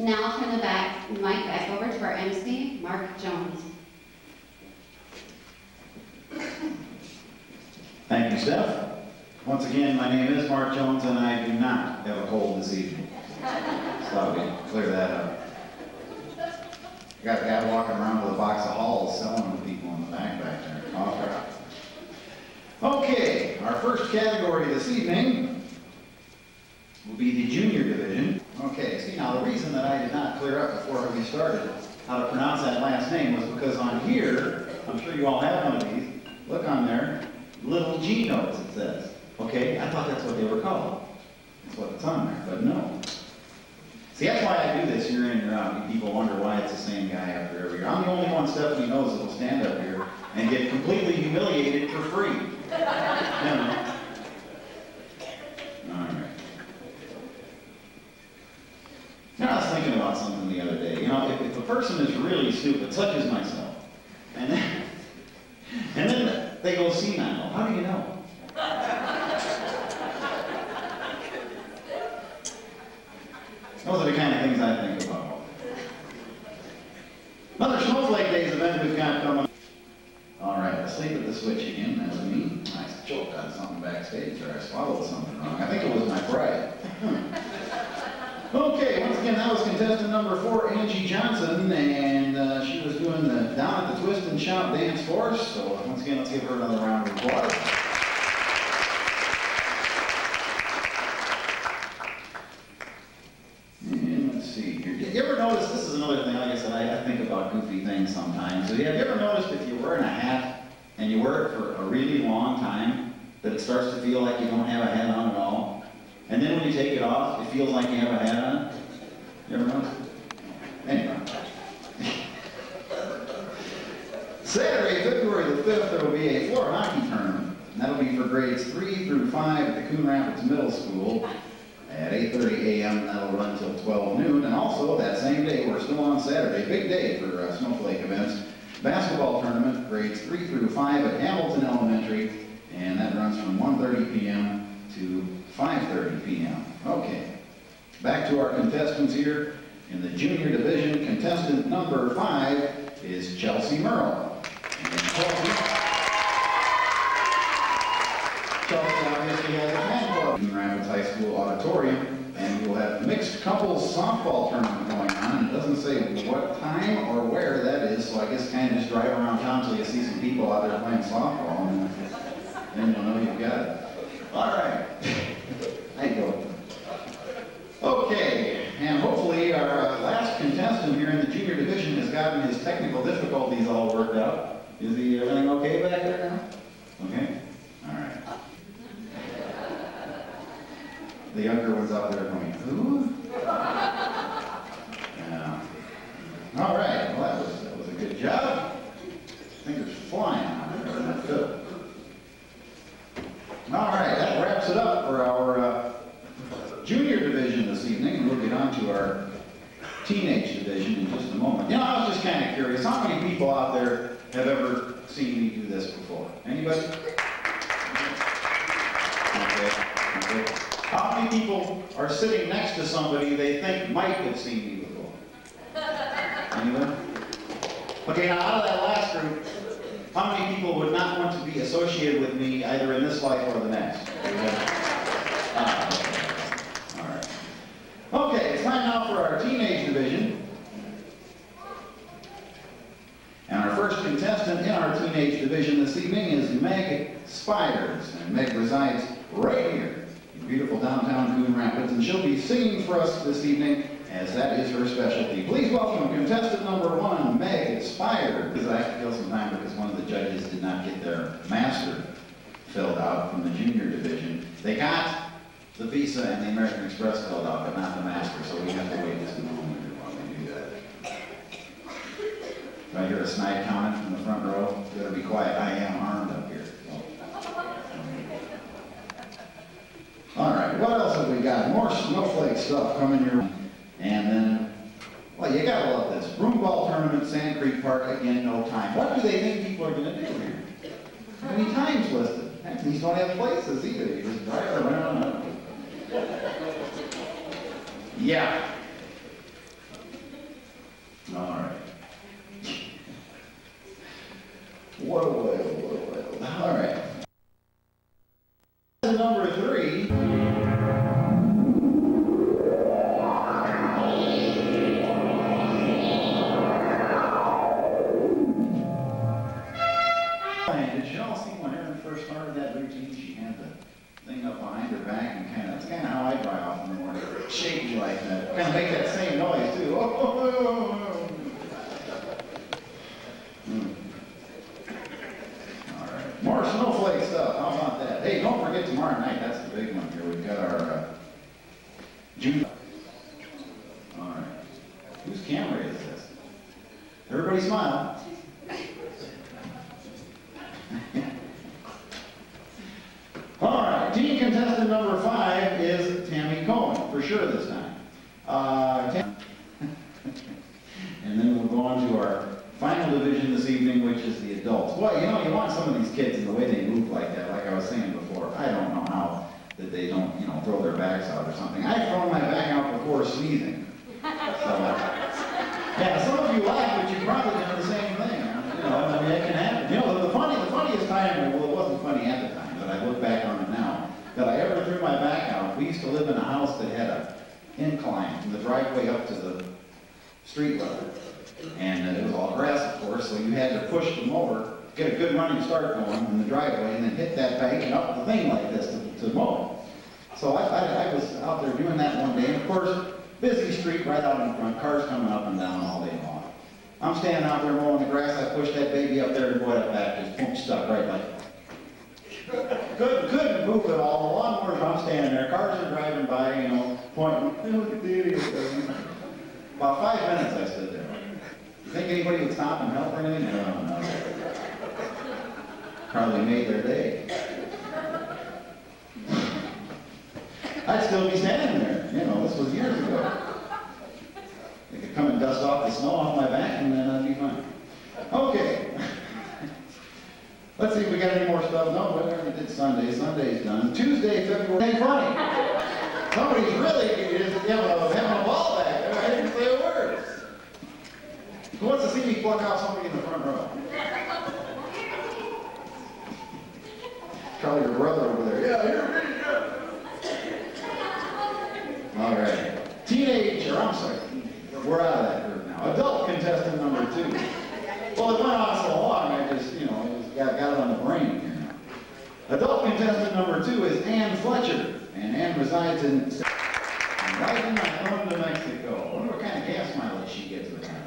Now I'll turn the mic back over to our MC, Mark Jones. Thank you, Steph. Once again, my name is Mark Jones, and I do not have a cold this evening. So we clear that up. Got a guy walking around with a box of Halls selling them to people in the back there. Okay, our first category this evening will be the junior division. Okay, see now the reason that I did not clear up before we started how to pronounce that last name was because on here, I'm sure you all have one of these, look on there, little G notes it says. Okay, I thought that's what they were called. That's what it's on there, but no. See, that's why I do this year in, year out. People wonder why it's the same guy after every year. I'm the only one Stephanie knows that will stand up here and get completely humiliated for free. You know. All right. You know, I was thinking about something the other day. You know, if a person is really stupid, such as myself, and then they go senile, how do you know? Those are the kind of things I think about. Another Snowflake Days event we've got coming. All right, asleep at the switch again. That was me. I choked on something backstage, or I swallowed something wrong. I think it was my pride. Okay, once again, that was contestant number 4, Angie Johnson, and she was doing the Down at the Twist and Shout dance for us. So once again, let's give her another round of applause. You ever notice, this is another thing, like I said, I think about goofy things sometimes. So have you ever noticed if you're wearing a hat and you wear it for a really long time, that it starts to feel like you don't have a hat on at all? And then when you take it off, it feels like you have a hat on? You ever notice? Anyway. Saturday, February the 5th, there will be a floor hockey tournament. And that'll be for grades 3 through 5 at the Coon Rapids Middle School. At 8:30 a.m. that'll run until 12 noon, and also that same day, we're still on Saturday, big day for Snowflake events, basketball tournament, grades 3 through 5 at Hamilton Elementary, and that runs from 1:30 p.m. to 5:30 p.m. Okay, back to our contestants here. In the junior division, contestant number 5 is Chelsea Merle. And Chelsea obviously has a fan club in Rapids High School auditorium, and we will have mixed couples softball tournament going on. It doesn't say what time or where that is, so I guess kind of just drive around town till you see some people out there playing softball, and then you'll know you've got it. All right. There you go. Okay, and hopefully our last contestant here in the junior division has gotten his technical difficulties all worked out. Is everything okay back there now? Okay? All right. The younger one's out there going, who? Yeah. All right, well that was a good job. Fingers flying out there. That's good. All right, that wraps it up for our junior division this evening. We'll get on to our teenage division in just a moment. You know, I was just kind of curious, how many people out there have ever seen me do this before? Anybody? Okay. How many people are sitting next to somebody they think might have seen me before? Anyone? Okay, now out of that last group, how many people would not want to be associated with me either in this life or the next? Okay. All right. Okay, it's time now for our teenage division. And our first contestant in our teenage division this evening is Meg Spiders. And Meg resides right here in beautiful downtown Coon Rapids, and she'll be singing for us this evening, as that is her specialty. Please welcome contestant number 1, Meg Spiders. I have to kill some time because one of the judges did not get their master filled out from the junior division. They got the Visa and the American Express filled out, but not the master, so we have to wait just a moment while we do that. Do I hear a snide comment from the front row? You better be quiet. I am armed up here. All right, what else have we got? More Snowflake stuff coming your way. And then, well, you gotta love this. Broomball tournament, Sand Creek Park, again, no time. What do they think people are gonna do here? How many times listed? These don't have places either. You just drive around. Yeah. All right. What a whale, what a whale. All right. Number 3. Did you all see when Erin first started that routine, she had the thing up behind her back and that's kind of how I dry off in the morning. Shaky like that. Kind of make that same noise too. All right. More Snowflake stuff. How about that? Hey, don't forget tomorrow night. That's the big one here. We've got our June. All right. Whose camera is this? Everybody smile. All right, team contestant number 5 is Tammy Coon, for sure this time. And then we'll go on to our final division this evening, which is the adults. Boy, you know, you want some of these kids and the way they move like that, like I was saying before. I don't know how that they don't, you know, throw their backs out or something. I've thrown my back out before sneezing. So, yeah, some of you laugh, but you probably did the same thing. You know, I mean, it can happen. You know, the funniest time, well, it wasn't funny at the time, but I look back on it now, that I ever threw my back out. We used to live in a house that had an incline from the driveway up to the street level. And it was all grass, of course, so you had to push the mower, get a good running start going in the driveway, and then hit that bank and up the thing like this to mow it. So I was out there doing that one day, and of course, busy street right out in front, cars coming up and down all day long. I'm standing out there mowing the grass, I pushed that baby up there, and boy, that back just boom, stuck right like couldn't move at all. The lawnmowers, I'm standing there, cars are driving by, you know, pointing, hey, look at the idiot. About 5 minutes I stood there. You think anybody would stop and help or anything? No. Probably made their day. I'd still be standing there. You know, this was years ago. They could come and dust off the snow off my back and then I'd be fine. Okay. Let's see if we got any more stuff. No, we already did Sunday. Sunday's done. Tuesday, February. Hey, funny. Somebody's really having a ball back there. I didn't say a word. Who wants to see me pluck out somebody in the front row? Probably your brother over there. Yeah, here me, yeah. All right. Teenager, I'm sorry. We're out of that group now. Adult contestant number 2. Well, it went on so long, I just, you know, got it on the brain here now. Adult contestant number 2 is Ann Fletcher, and Ann resides in right in Highland, New Mexico. I wonder what kind of gas mileage she gets with that.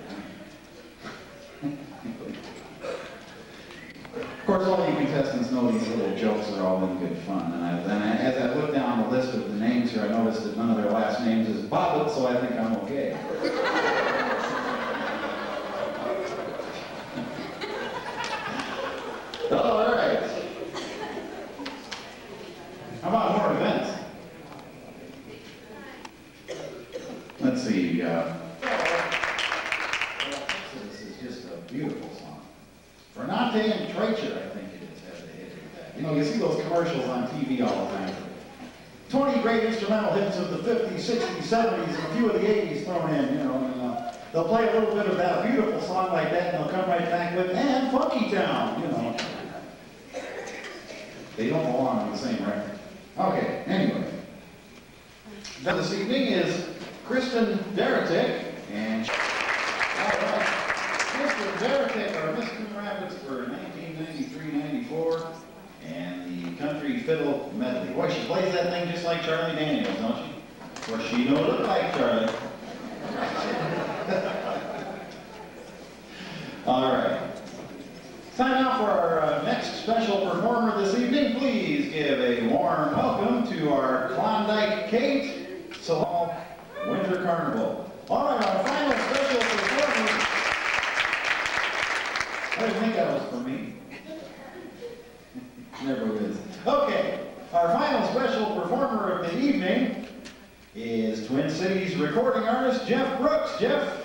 Of course, all you contestants know these little jokes are all in good fun, and as I looked down the list of the names here, I noticed that none of their last names is Bobbitt, so I think I'm okay. All right. How about more events? Let's see. This is just a beautiful song. Renate and Treacher, I think it is, has a hit with that. You know, you see those commercials on TV all the time. 20 great instrumental hits of the 50s, 60s, 70s, and a few of the 80s thrown in, you know. And, they'll play a little bit of that beautiful song like that, and they'll come right back with, and Funky Town, you know. They don't belong on the same record. Okay, anyway. This evening is Kristen Deratic, and Kristen Deratic, our Miss Coon Rapids for 1993-94, and the Country Fiddle Medley. Boy, she plays that thing just like Charlie Daniels, don't she? Of course, she don't look like Charlie. All right. Time now for our next special performer this evening. Please give a warm welcome to our Klondike Kate Salal Winter Carnival. All right, our final special performer. I didn't think that was for me. Never is. Okay, our final special performer of the evening is Twin Cities recording artist Jeff Brooks. Jeff.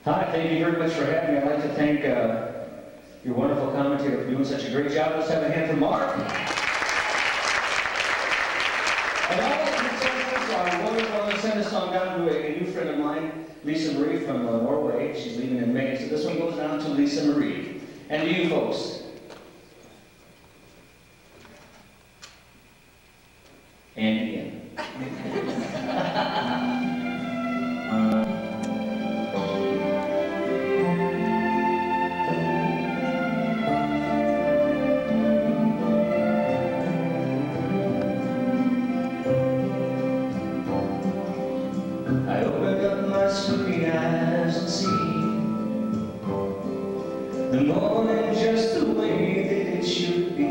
Hi, thank you very much for having me. I'd like to thank your wonderful commentator for doing such a great job. Let's have a hand for Mark. And all the contestants are wonderful. I'm going to send this song down to a new friend of mine, Lisa Marie from Norway. She's leaving in May, so this one goes down to Lisa Marie. And to you folks. And again. I opened up my sleepy eyes and see the morning just the way that it should be.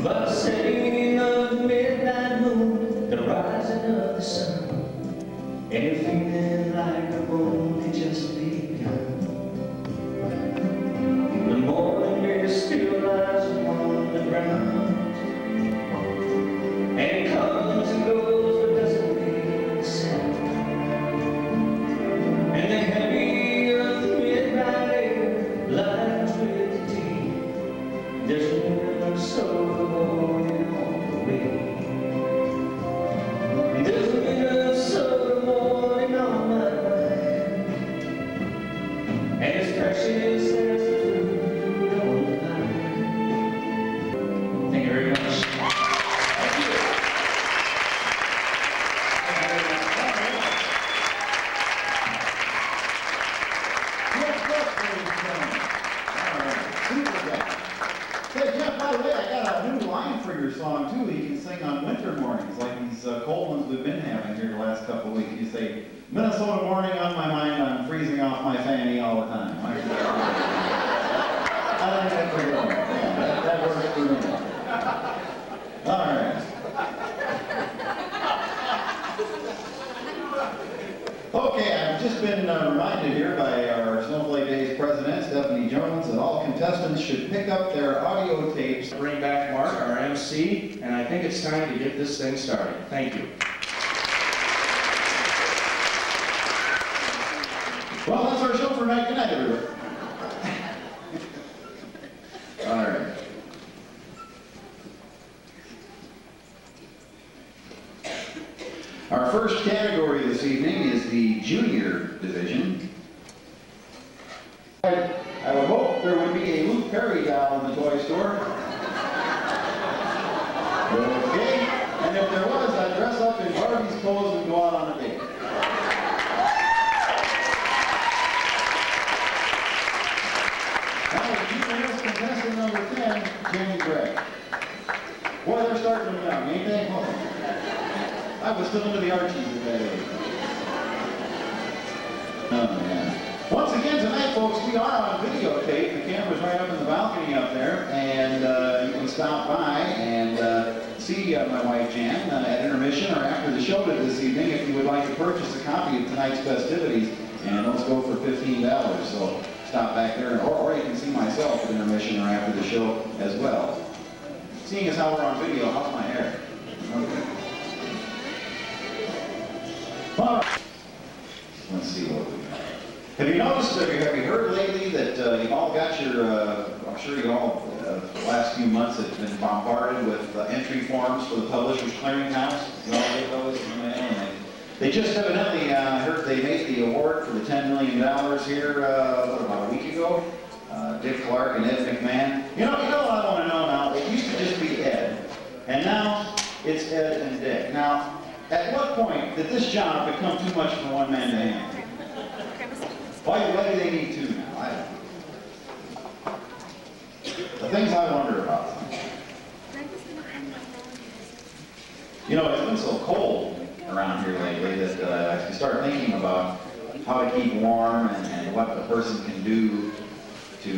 By the setting of the midnight moon, the rising of the sun, and you're feeling like I've only just begun. The morning mist still lies upon the ground, and it comes and goes but doesn't make a sound. And the heavy of the midnight air lies with the deep. There's no soul morning on the way. There's a minute soul morning on my mind, and it's precious as the fruit on the vine. Thank you very much. Thank you. Hey, Jeff, by the way, I got a new line for your song, too, that you can sing on winter mornings, like these cold ones we've been having here the last couple of weeks. You say, Minnesota morning on my mind, I'm freezing off my fanny all the time. I think that's pretty good. Yeah, that works for me. All right. Okay, I've just been reminded here by our Snowflake Days president, Stephanie Jones, that all contestants should pick up their audio tapes. Bring back Mark, our MC, and I think it's time to get this thing started. Thank you. Well, that's our show for tonight. Good night, everybody. All right. Our first category this evening is the junior division. I would hope there would be a Luke Perry doll in the toy store. Okay, and if there was, I'd dress up in Barbie's clothes and go out on a date. Now, the junior contestant number 10, Jamie Gregg. Boy, they're starting them young, ain't they? Oh. I was still into the Archies at that age. Oh, man. Once again tonight, folks, we are on videotape. The camera's right up in the balcony up there, and you can stop by and see my wife Jan at intermission or after the show this evening if you would like to purchase a copy of tonight's festivities, and those go for $15. So stop back there, or you can see myself at intermission or after the show as well. Seeing as how we're on video, how's my hair? Okay. All right. Let's see what we got. Have you noticed, have you heard lately that you've all got your, I'm sure you all, the last few months have been bombarded with entry forms for the Publishers Clearinghouse. You all get those in the mail? And they just evidently, heard they made the award for the $10 million here, what, about a week ago? Dick Clark and Ed McMahon. You know what I want to know now? It used to just be Ed, and now it's Ed and Dick. Now, at what point did this job become too much for one man to handle? Why do they need two now? I don't know. The things I wonder about. You know, it's been so cold around here lately that I start thinking about how to keep warm and what the person can do to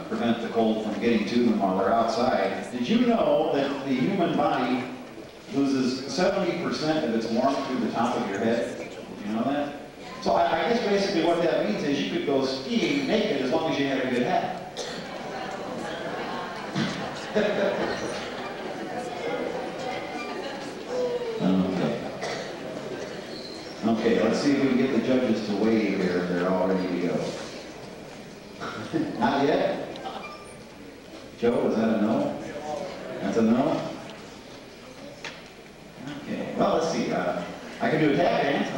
prevent the cold from getting to them while they're outside. Did you know that the human body loses 70% of its warmth through the top of your head? Did you know that? So I guess basically what that means is you could go skiing naked as long as you had a good hat. Okay, let's see if we can get the judges to wave here if they're all ready to go. Not yet? Joe, is that a no? That's a no? Okay, well, let's see. I can do a tap dance.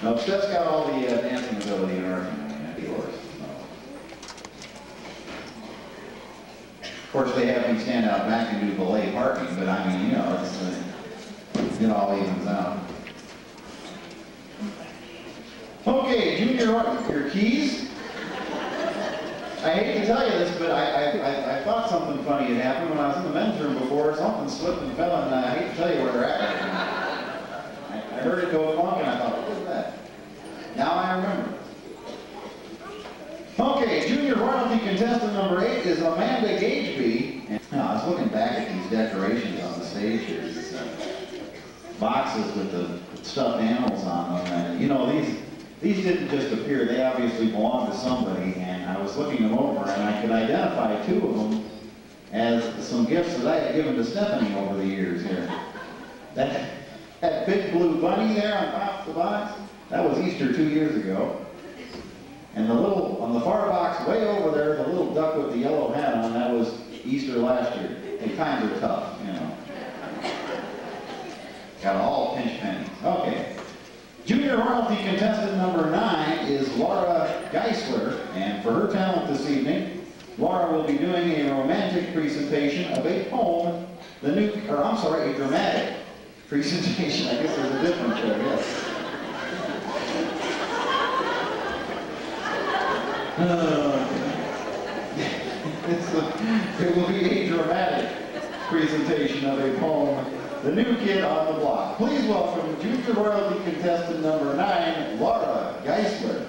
No, Steph's got all the dancing ability in her. Of course, they have me stand out back and do valet parking, but I mean, you know, it all evens out. Okay, Junior, your keys. I hate to tell you this, but I thought something funny had happened when I was in the men's room before. Something slipped and fell, and I hate to tell you where they're at right now. I heard it go funk, and I thought, what was that? Now I remember. Okay, junior royalty contestant number 8 is Amanda Gageby. And, I was looking back at these decorations on the stage here. These boxes with the stuffed animals on them. And, you know, these didn't just appear. They obviously belonged to somebody. And I was looking them over, and I could identify 2 of them as some gifts that I had given to Stephanie over the years here. That big blue bunny there on top of the box, that was Easter 2 years ago. And the little, on the far box way over there, the little duck with the yellow hat on, that was Easter last year. Hey, times are tough, you know. Got all pinch pennies. Okay. Junior royalty contestant number 9 is Laura Geisler, and for her talent this evening, Laura will be doing a romantic presentation of a poem, a dramatic presentation. I guess there's a difference there, yes. It will be a dramatic presentation of a poem, The New Kid on the Block. Please welcome Junior royalty contestant number 9, Laura Geisler.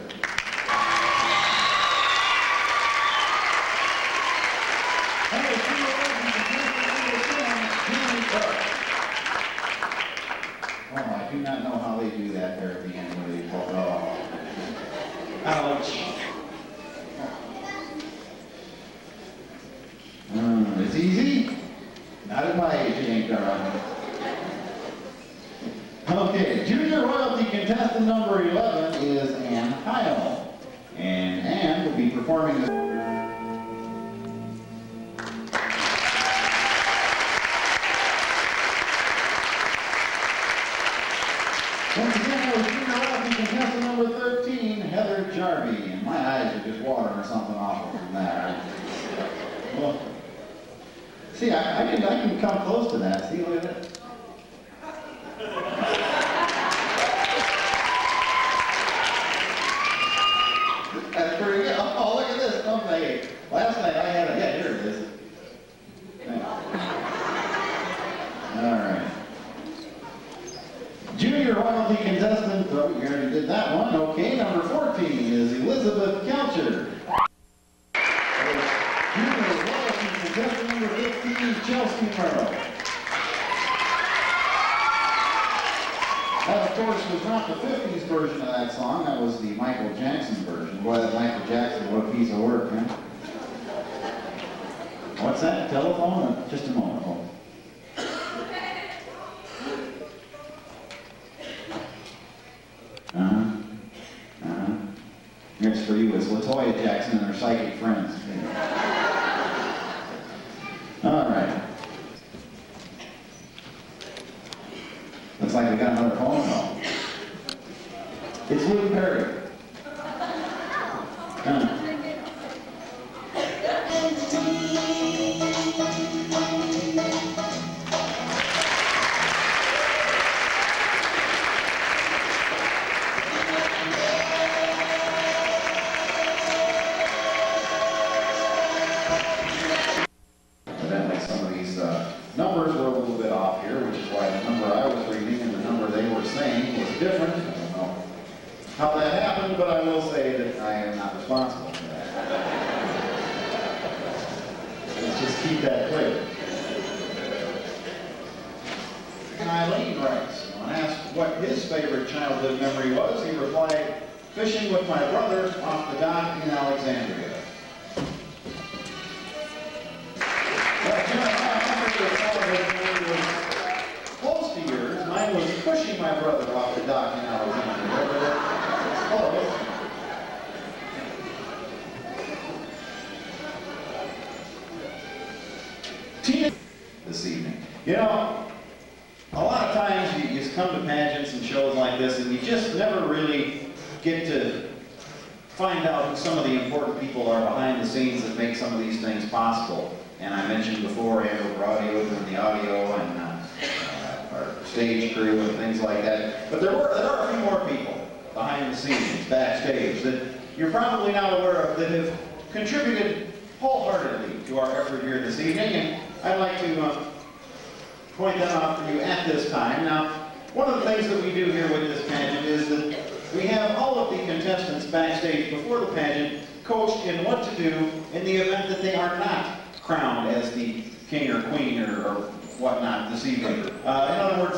Oh, I do not know how they do that there at the end where they pull it off. Ouch. It's easy? Not at my age, it ain't done. Okay, junior royalty contestant number 11 is Ann Highland. And Ann will be performing this. Once again, our junior royalty contestant number 13, Heather Jarvie. And my eyes are just watering something awful from that. Well, see, I can come close to that. See, look at that. That's pretty good. Oh, look at this. Okay. Last night I had a hit. Here it is. All right. Junior royalty contestant, oh, we already did that one. Okay, number 14 is Elizabeth Kelcher. Junior royalty contestant number 15, Chelsea Merrill. That, of course, was not the 50s version of that song. That was the Michael Jackson version. Boy, that Michael Jackson, what a piece of work, huh? What's that? Telephone? Just a moment. Hold on. Next for you is LaToya Jackson and her psychic friends. All right. Looks like we got another phone call. It's Luke Perry. Evidently some of these numbers were a little bit off here, which is why the number I was reading and the number they were saying was different. I don't know how that happened, but I will say that I am not responsible for that. Let's just keep that clear. And Eileen writes, when asked what his favorite childhood memory was, he replied, fishing with my brother off the dock in Alexandria. Well, Jim, my childhood memory was close to yours. Mine was pushing my brother off the dock in Alexandria. Close. This evening. You know, a lot of times you come to pageants and shows like this and you just never really get to find out who some of the important people are behind the scenes that make some of these things possible. And I mentioned before, Andrew Braudio doing the audio and our stage crew and things like that. But there are a few more people behind the scenes, backstage, that you're probably not aware of that have contributed wholeheartedly to our effort here this evening. And I'd like to point them out for you at this time. Now, one of the things that we do here with this pageant is that we have all of the contestants backstage before the pageant coached in what to do in the event that they are not crowned as the king or queen or whatnot this evening. In other words,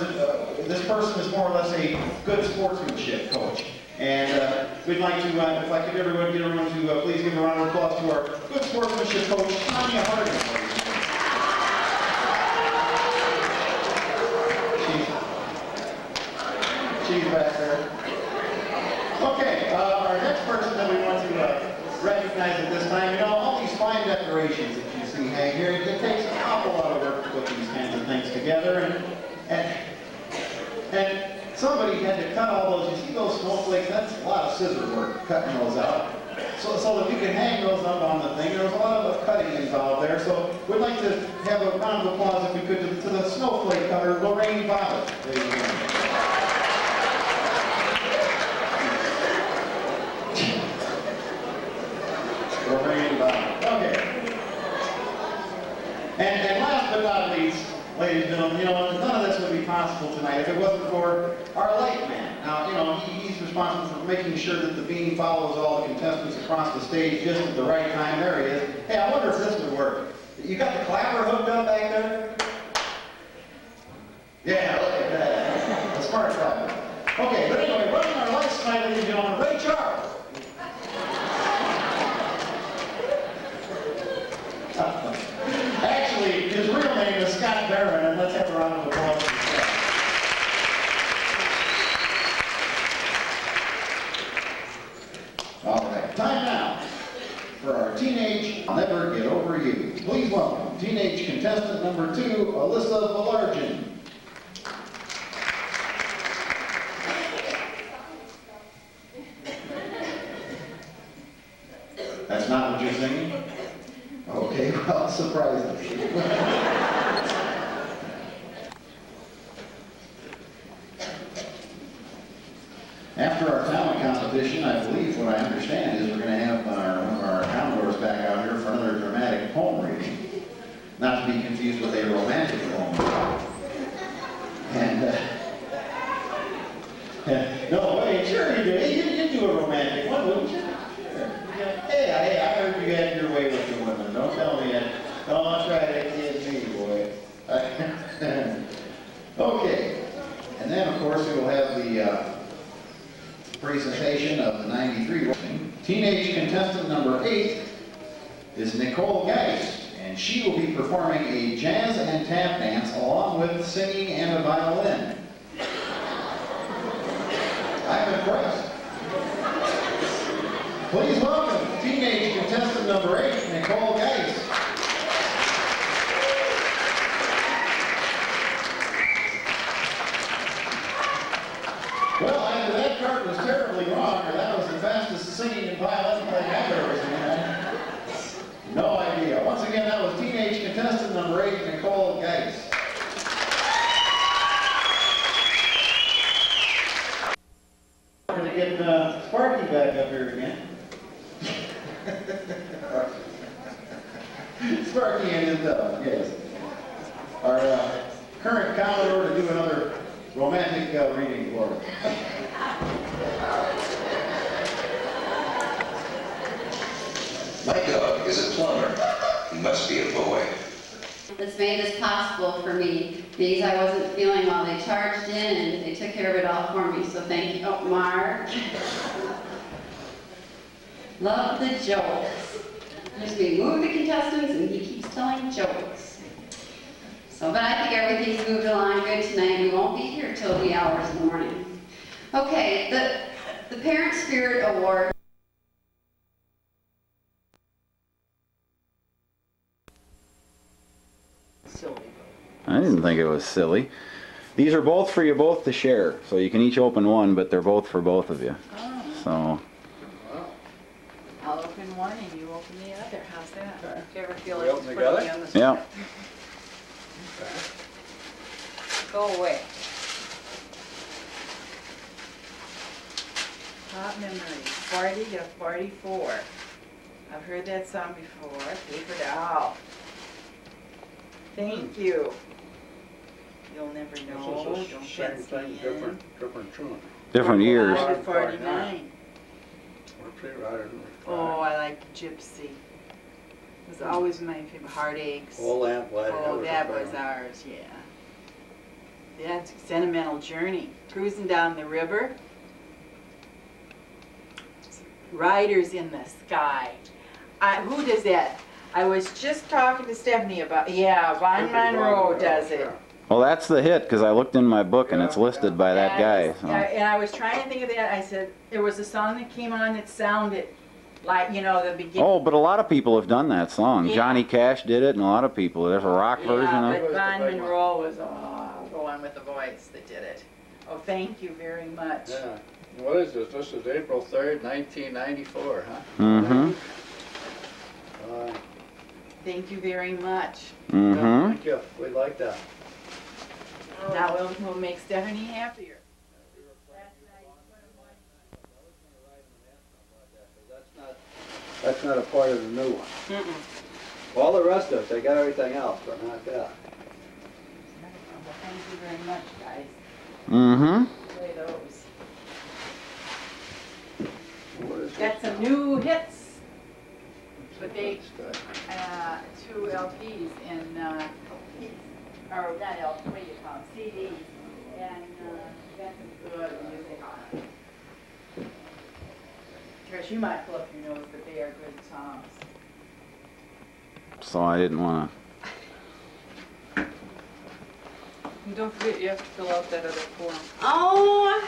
this person is more or less a good sportsmanship coach. And we'd like to, if I could get everyone to please give a round of applause to our good sportsmanship coach, Tanya Harding. She's back there. Okay, our next person that we want to recognize at this time, you know, all these fine decorations that you see hang here, it takes an awful lot of work to put these kinds of things together, and somebody had to cut all those. You see those snowflakes? That's a lot of scissor work, cutting those out. So that we could hang those up on the thing. There was a lot of cutting involved there. So we'd like to have a round of applause, if we could, to the snowflake cutter, Lorraine Bobbitt. Ladies and gentlemen. Lorraine Bobbitt. Okay. And last but not least, ladies and gentlemen, you know, none of this would be possible tonight if it wasn't for our light man. Now, you know, he's responsible for making sure that the beam follows all the contestants across the stage just at the right time. There he is. Hey, I wonder if this would work. You got the clapper hooked up back there? Yeah, look at that. A smart clapper. Okay, but anyway, running our lights tonight, ladies and gentlemen, Ray Charles. Actually, his real name is Scott Barron, and let's have a round of applause for Scott. All right, time now for our Teenage I'll Never Get Over You. Please welcome teenage contestant number 2, Alyssa Valarjan. That's not what you're singing? Okay, well, surprisingly. After our talent competition, I believe what I understand is we're going to have one of our Commodores back out here for another dramatic poem reading. Not to be confused with a romantic poem. And no, wait, sure you do. You'd do a romantic one, wouldn't you? Sure. Hey, I heard you had your way with the women. Don't tell me that. Don't try to kid me, boy. Okay. And then, of course, we will have the presentation of the 93. Teenage contestant number 8 is Nicole Geist, and she will be performing a jazz and tap dance along with singing and a violin. I'm impressed. Please welcome teenage contestant number 8, Nicole Geist. Well, either that card was terribly wrong, or that was the fastest singing and violin playing I've ever seen. No idea. Once again, that was teenage contestant number 8, Nicole Geist. We're going to get Sparky back up here again. Sparky and his dog, yes. Our current Commodore to do another romantic reading for us. My dog is a plumber. He must be a boy. That's made this possible for me because I wasn't feeling well. They charged in and they took care of it all for me, so thank you. Oh, Mark. Love the jokes. Just we move the contestants and he keeps telling jokes. So, but I think everything's moved along good tonight. We won't be here till the hours in the morning. Okay, the Parent Spirit Award. I didn't think it was silly. These are both for you both to share, so you can each open one, but they're both for both of you. Oh. So. I'll open one and you open the other. How's that? Okay. Do you ever feel We like open it's together? putting me on the Yeah. spot? Go away. Top memories, 40 to 44. I've heard that song before. Paper doll. Thank you. You'll never know. This is Don't the same fence thing, me in. different tune. Different years. 49. Whoopsie, rider. Oh, I like Gypsy. It was always my favorite. Heartaches. Old Lamp Light. Oh, that was ours, yeah. That's Sentimental Journey. Cruising down the river. Riders in the Sky. Who does that? I was just talking to Stephanie about, yeah, Von Monroe does it. Well, that's the hit, because I looked in my book and it's listed by that guy. So. And I was trying to think of that. I said, there was a song that came on that sounded like, you know, the beginning. Oh, but a lot of people have done that song. Yeah. Johnny Cash did it, and a lot of people. There's a rock version of Yeah, it. but Von Monroe was, the one with the voice that did it. Oh, thank you very much. Yeah. What is this? This is April 3rd, 1994, huh? Mm-hmm. Thank you very much. Mm-hmm. Thank you. We like that. Now we'll make Stephanie happier. That's not a part of the new one. Mm-mm. All the rest of it, they got everything else, but not that. Well, thank you very much, guys. Mm-hmm. Play those. What is Got this? some new hits. But they, That's good. 2 LPs and, or not LP, what do you call them, CDs. And got some good music on it. Trish, you might pull up your nose, but they are good songs. So I didn't want And don't forget, you have to fill out that other form. Oh,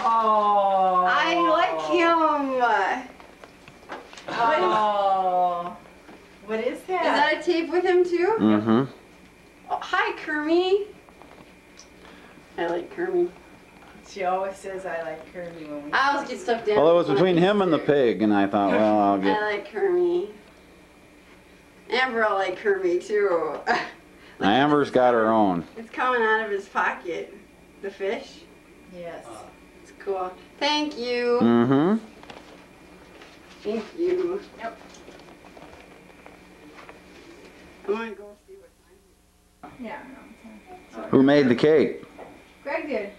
Oh. I like him. Oh. What is Is that? that a tape with him too? to. Mm-hmm. Oh, hi, Kermie. I like Kermie. She always says I like Kirby when we. I always get stuff down. Well, it was between him and the pig, and I thought, well, I'll get. I like Kermie. Amber will like Kermie too. Now, Amber's got her own. It's coming out of his pocket. The fish. Yes. It's cool. Thank you. Mm-hmm. Thank you. Yep. I want to go see what time. Yeah. No. Who made the cake? Greg did.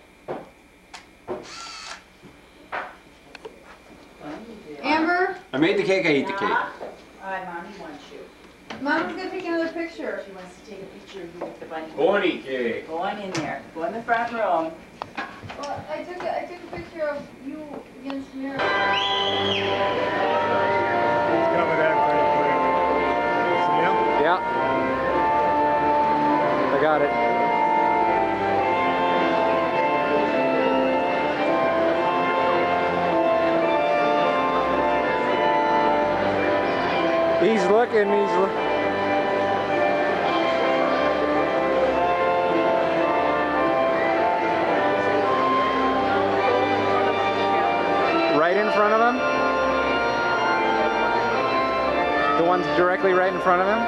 Amber, I made the cake, I ate the cake. Mommy wants you. Mom's gonna take another picture. She wants to take a picture of you with the bunny. Bonnie cake. Go on in there. Go in the front room. Well, I took a picture of you against mirror. Yeah. I got it. He's looking, right in front of him? The one's directly right in front of him?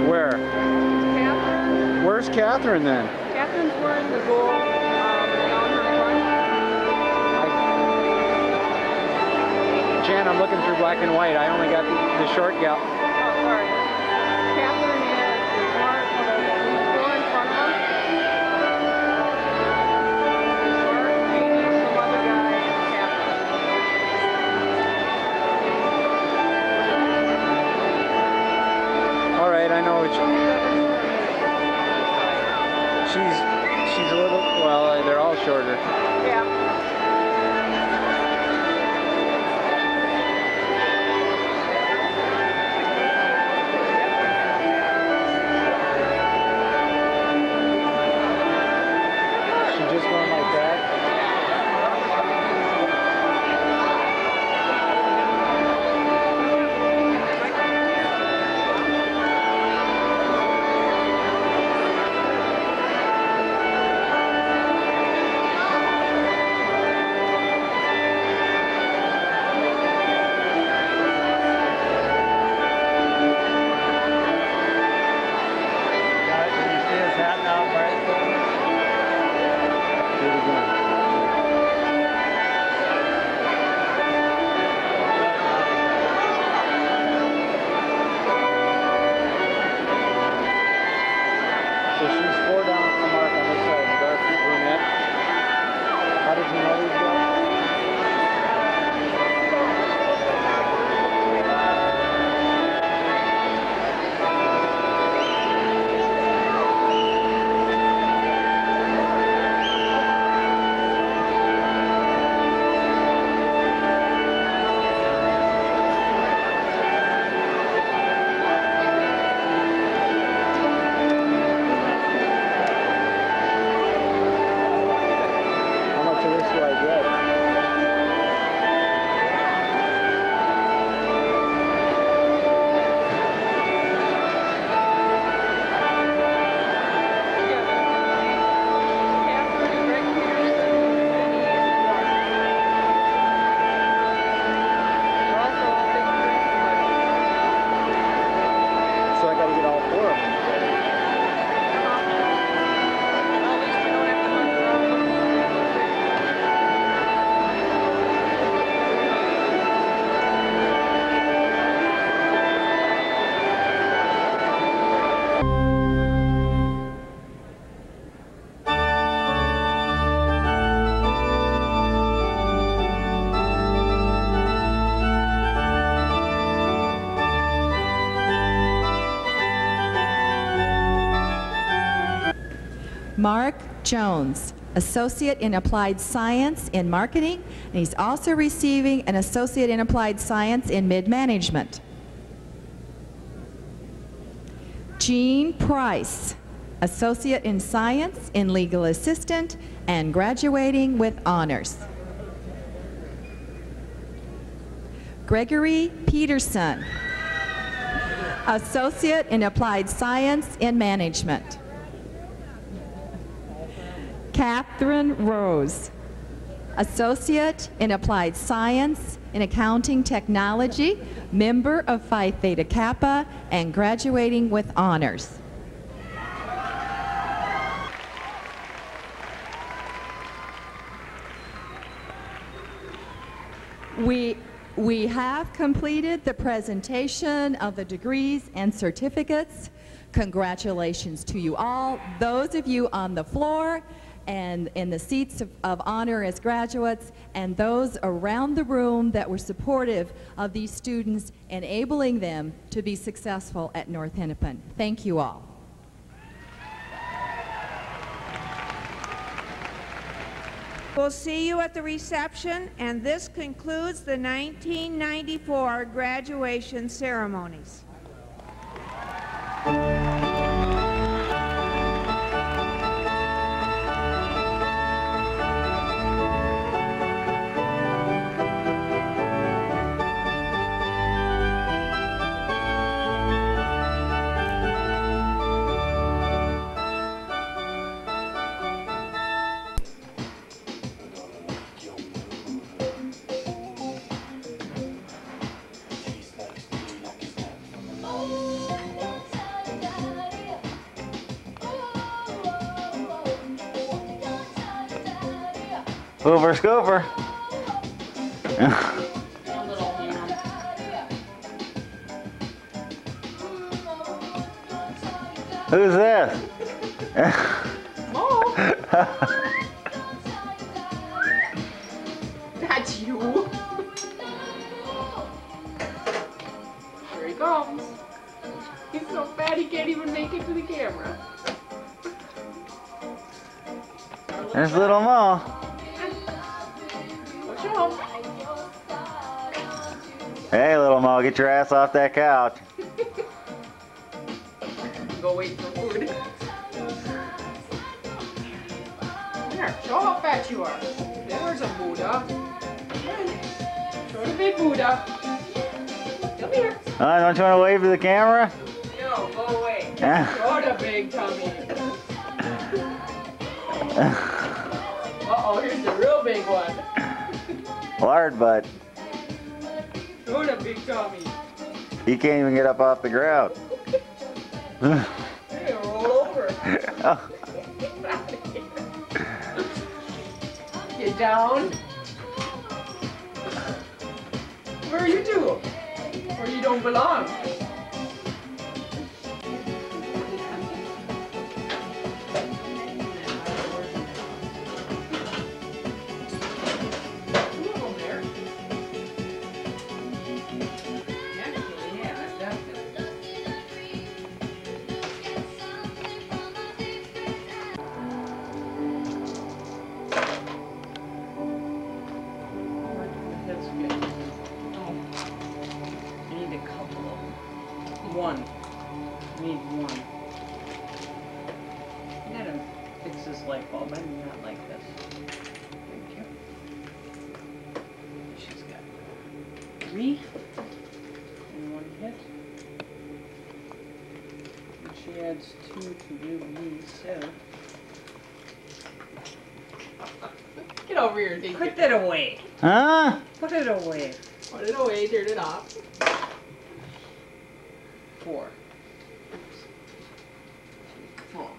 Where? Where's Catherine then? Catherine's wearing the gold down her Jan, I'm looking through black and white. I only got the short gal. front. Oh, sorry. Catherine is more of a door in front of them. Short, maybe some other guy, Catherine. shorter. Yeah. She's just going like that. Do it again. So she's 4 down from Mark on this side, the dark brunette. How did you know these guys? How much of this do I get? So I got to get all 4 of them. Mark Jones, Associate in Applied Science in Marketing, and he's also receiving an Associate in Applied Science in Mid-Management. Jean Price, Associate in Science in Legal Assistant and graduating with honors. Gregory Peterson, Associate in Applied Science in Management. Catherine Rose, Associate in Applied Science in Accounting Technology, member of Phi Theta Kappa, and graduating with honors. We have completed the presentation of the degrees and certificates. Congratulations to you all. Those of you on the floor and in the seats of honor as graduates, and those around the room that were supportive of these students, enabling them to be successful at North Hennepin. Thank you all. We'll see you at the reception, and this concludes the 1994 graduation ceremonies. Hoover Scooper. Who's this? That's you. Here he comes. He's so fat he can't even make it to the camera. Our There's little Mo. What's wrong? Hey, little Mo, get your ass off that couch. Go wait for food. Here, show how fat you are. There's a Buddha. Show the big Buddha. Come here. Don't you want to wave to the camera? No, go away. Yeah. Show the big tummy. Uh-oh, here's the real big one. Lard butt. Show the big tummy. He can't even get up off the ground. Hey, roll over. Get down. Where are you two? Where you don't belong. One. Need one. I gotta fix this light bulb. I do not like this. Thank you. She's got 3 in one hit. And she adds 2 to give me 7. Get over here, Dinky. Put that away. Huh? Put it away. Put it away, turn it off. 4. 4.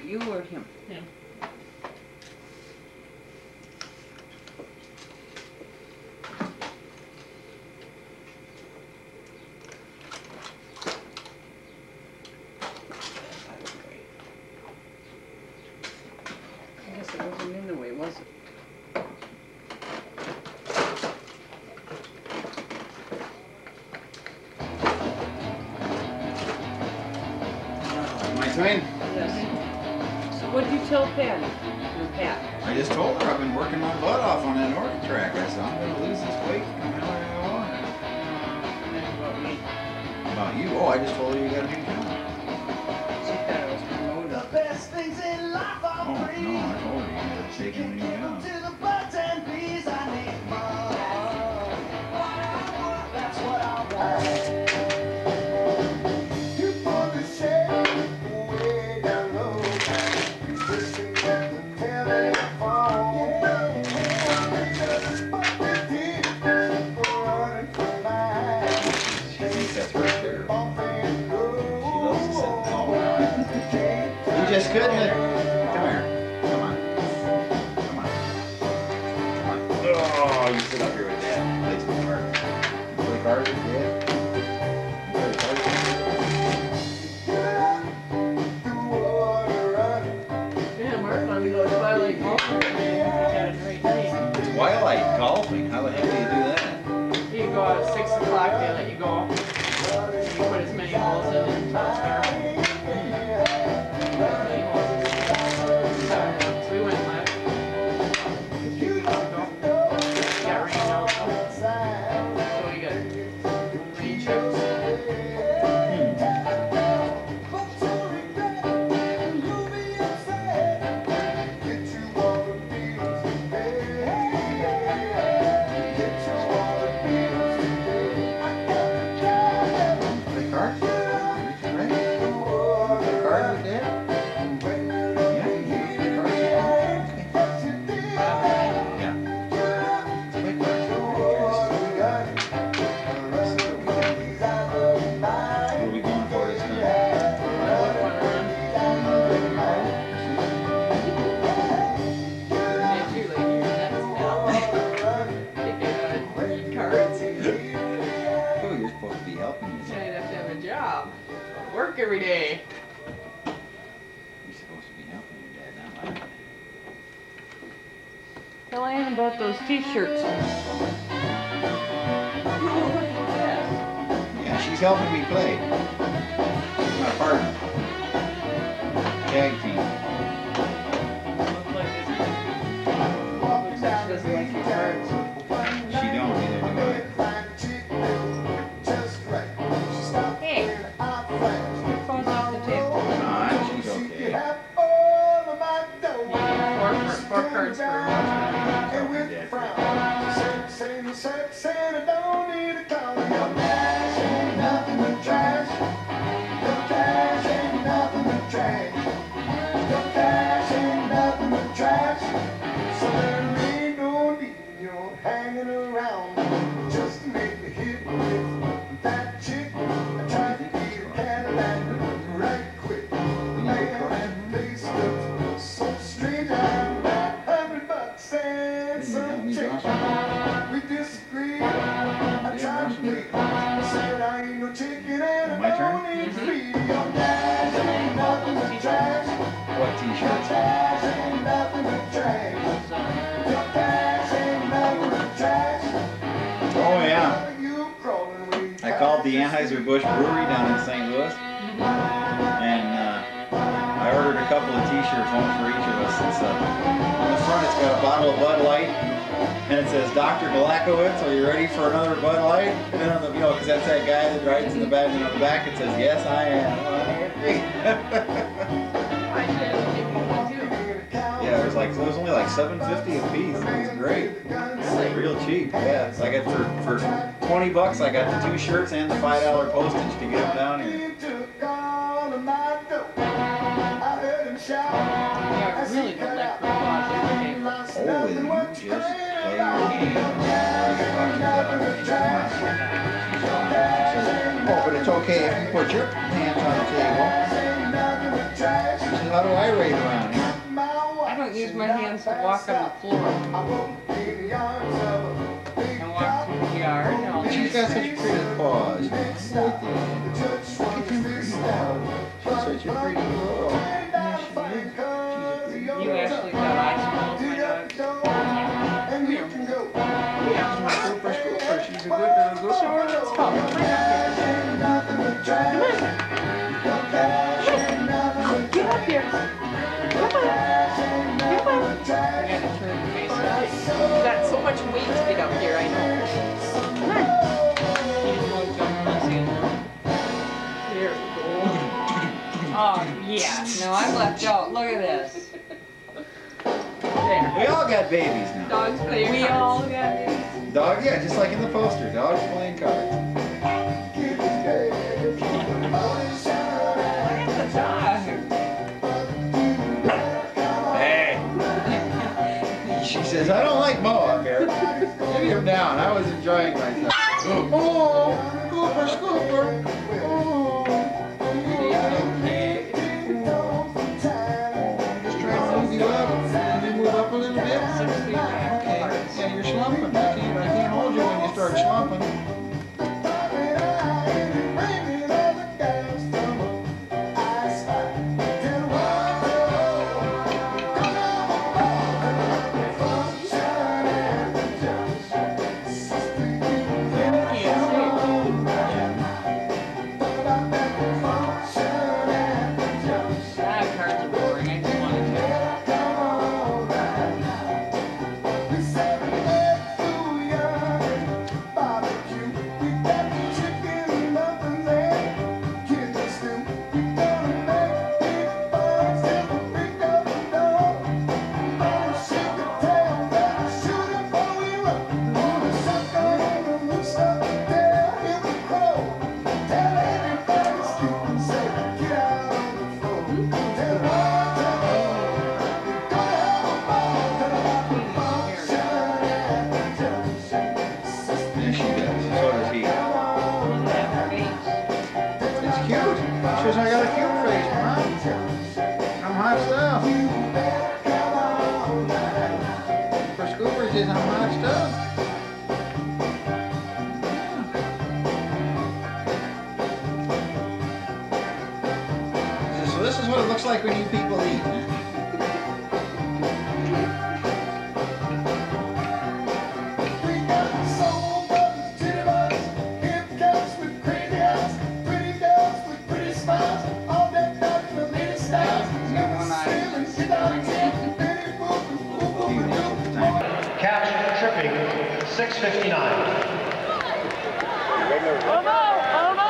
You or him? Him. I guess it wasn't in the way, was it? Twin? Yes. So what did you tell Patty? Or Pat? I just told her I've been working my butt off on that Artic track. I said I'm going to lose this weight no matter what I want. About me. About you? Oh, I just told her you got a new job. She thought it was promoted. Oh, no, I told her you were taking a new job. Just couldn't it? Come here. Come on. Come on. Come on. Oh, you sit up here with Dad. Play some cards. You play cards with Dad? You play cards with Yeah, Mark wanted to go to Twilight golfing. Got a great day. Dad? Twilight golfing? How the heck do you do that? You go at 6 o'clock, they let you go. You put as many holes in until it's dark. So we went left. Got rain out. So we got rain chips. Play cards? Right? Play cards with Dad? Work every day. You're supposed to be helping your dad, not mine. Tell Ann about those t-shirts. Yeah, she's helping me play. My partner. tag team. She don't, neither do I. Hey, your phone's off the table. Nah, she's okay. Four cards for hanging around just to make a hit with that chick. I tried to beat a Cadillac right quick. Man, they stood so strange. I'm about $100 and some change. We disagreed. I tried to plead. I said I ain't no chicken and I don't need free. Your cash ain't nothing but trash. What t-shirts? Cash ain't nothing but trash. Your cash ain't nothing but trash. Oh yeah. I called the Anheuser-Busch Brewery down in St. Louis, and I ordered a couple of t-shirts, one for each of us. It's, on the front it's got a bottle of Bud Light, and it says, Dr. Galakowitz, are you ready for another Bud Light? And then on the, you know, because that's that guy that writes in the back, and on the back it says, yes, I am. Yeah, it was only like $7.50 a piece. It was great. Real cheap. Yeah, so I got for $20 I got the 2 shirts and the $5 postage to get them down here. Yeah, really don't like Oh, will you just play your game? Oh, but it's okay if you put your hands on the table. How do I rate around here? I don't use my hands to walk on the floor. I walk through the yard. And I'll She's got such pretty paws. Look at them. She's such a pretty girl. You actually got eyes for my dog. Scooper, she's a good little girl. Sure, let's talk. Come on. Get up here. Come on. Come on. I gotta turn the face up. You've got so much weight to get up here, I know. Come on. You just won't jump on the There we go. Oh, yeah. No, I'm left out. Look at this. There. We all got babies now. Dogs play We all got babies. Dog, yeah, just like in the poster. Dogs playing cards. Hey. She says, I don't like Mohawk hair. Give him down. I was enjoying myself. Oh, Scooper. Oh. Just trying to move you up. Can you move up a little bit? Okay. Yeah, you're slumping. I can't hold you when you start slumping. Like when you people eat. tripping, 6:59. Oh no! Oh no!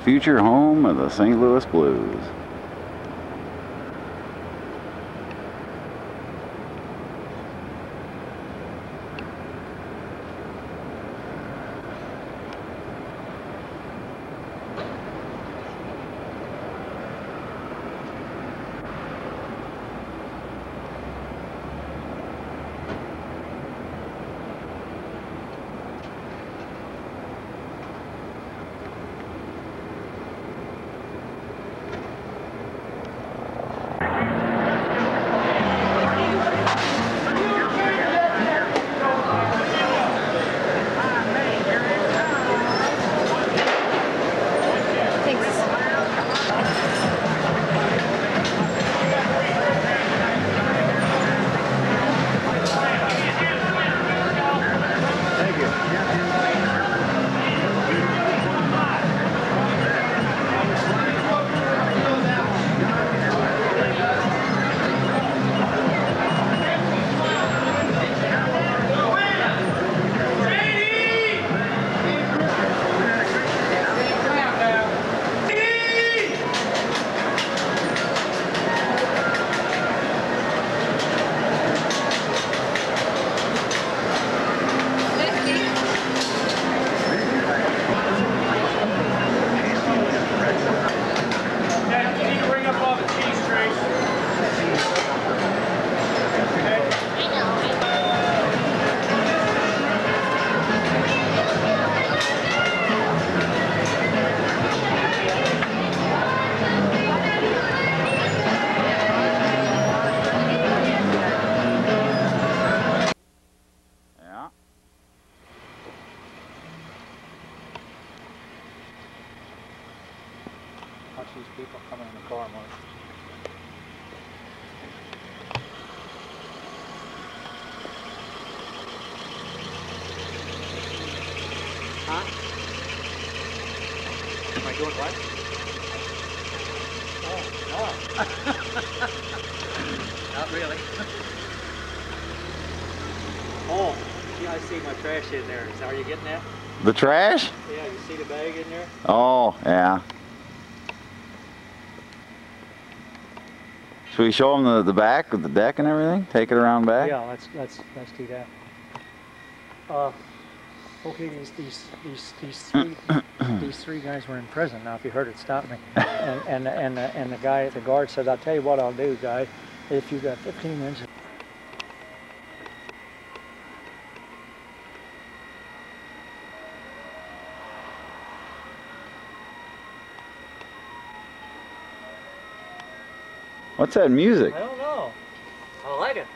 Future home of the St. Louis Blues. Watch these people coming in the car, Mark. Huh? Am I doing what? Oh, no. Not really. Oh, yeah, I see my trash in there. Are you getting that? The trash? Yeah, you see the bag in there? Oh, yeah. Should we show them the back with the deck and everything? Take it around back? Yeah, let's do that. Okay, these three guys were in prison. Now, if you heard it, stop me. And the guy at the guard said, "I'll tell you what I'll do, guy. If you got 15 minutes." What's that music? I don't know. I like it.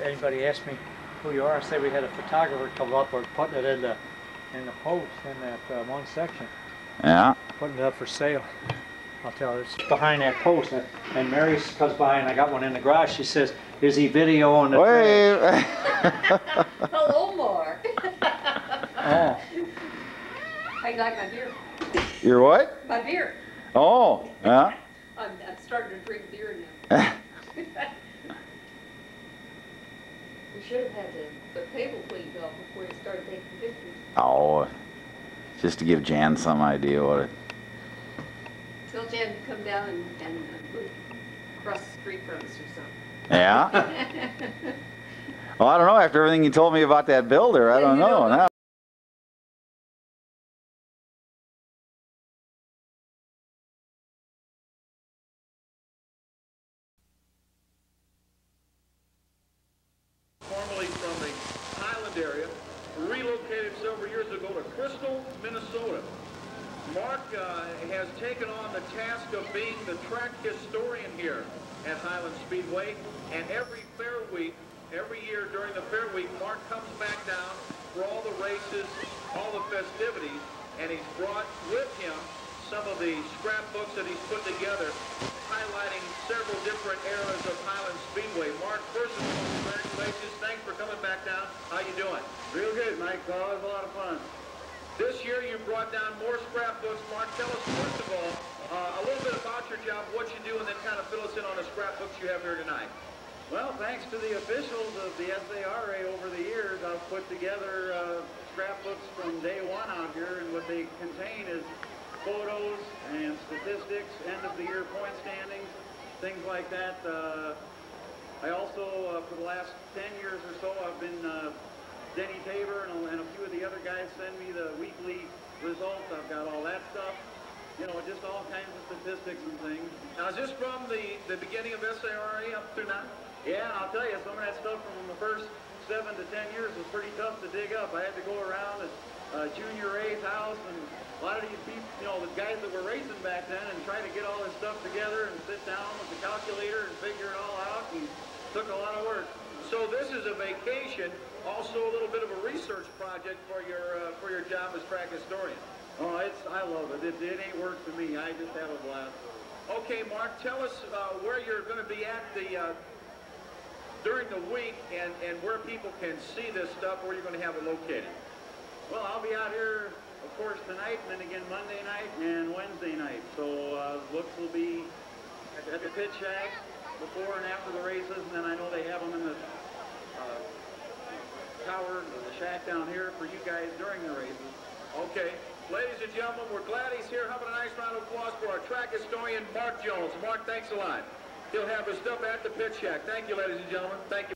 Anybody asked me who you are, I say we had a photographer come up. We're putting it in the post in that one section. Yeah. Putting it up for sale. I'll tell her, it's behind that post. And Mary comes by, and I got one in the garage. She says, "Is he videoing the trash?" Hello, Mark. I like my beer. Your what? My beer. Oh, yeah. I'm starting to drink beer now. We should have had the table cleaned up before you started taking pictures. Oh, just to give Jan some idea what it. Tell Jan to come down and live across the street from us or something. Yeah? Well, I don't know. After everything you told me about that builder, I don't know. Now. Formerly from the Highland area, relocated several years ago to Crystal, Minnesota. Mark has taken on the task of being the track historian here at Highland Speedway, and every fair week, every year during the fair week, Mark comes back down for all the races, all the festivities, and he's brought with him some of the scrapbooks that he's put together, highlighting several different eras of Highland Speedway. Mark, first of all, congratulations. Thanks for coming back down. How you doing? Real good, Mike. Always a lot of fun. This year you brought down more scrapbooks. Mark, tell us first of all a little bit about your job, what you do, and then kind of fill us in on the scrapbooks you have here tonight. Well, thanks to the officials of the SARA over the years, I've put together scrapbooks from day one out here, and what they contain is photos and statistics, end of the year point standings, things like that. I also, for the last 10 years or so, I've been Denny Tabor and a few of the other guys send me the weekly results. I've got all that stuff. You know, just all kinds of statistics and things. Now, is this from the beginning of SARA up through now? Yeah, I'll tell you, some of that stuff from the first 7 to 10 years was pretty tough to dig up. I had to go around at Junior Ray's house and a lot of these people, you know, the guys that were racing back then, and try to get all this stuff together and sit down with the calculator and figure it all out, and it took a lot of work. So this is a vacation, also a little bit of a research project for your job as track historian. Oh, I love it. It ain't work for me. I just have a blast. Okay, Mark, tell us where you're going to be at during the week and where people can see this stuff, where you're going to have it located. Well, I'll be out here, of course, tonight, and then again Monday night and Wednesday night. So books will be at the pit shack before and after the races, and then I know they have them in the tower, the shack down here for you guys during the races. Okay. Ladies and gentlemen, we're glad he's here. How about a nice round of applause for our track historian, Mark Jones. Mark, thanks a lot. He'll have his stuff at the pit shack. Thank you, ladies and gentlemen. Thank you.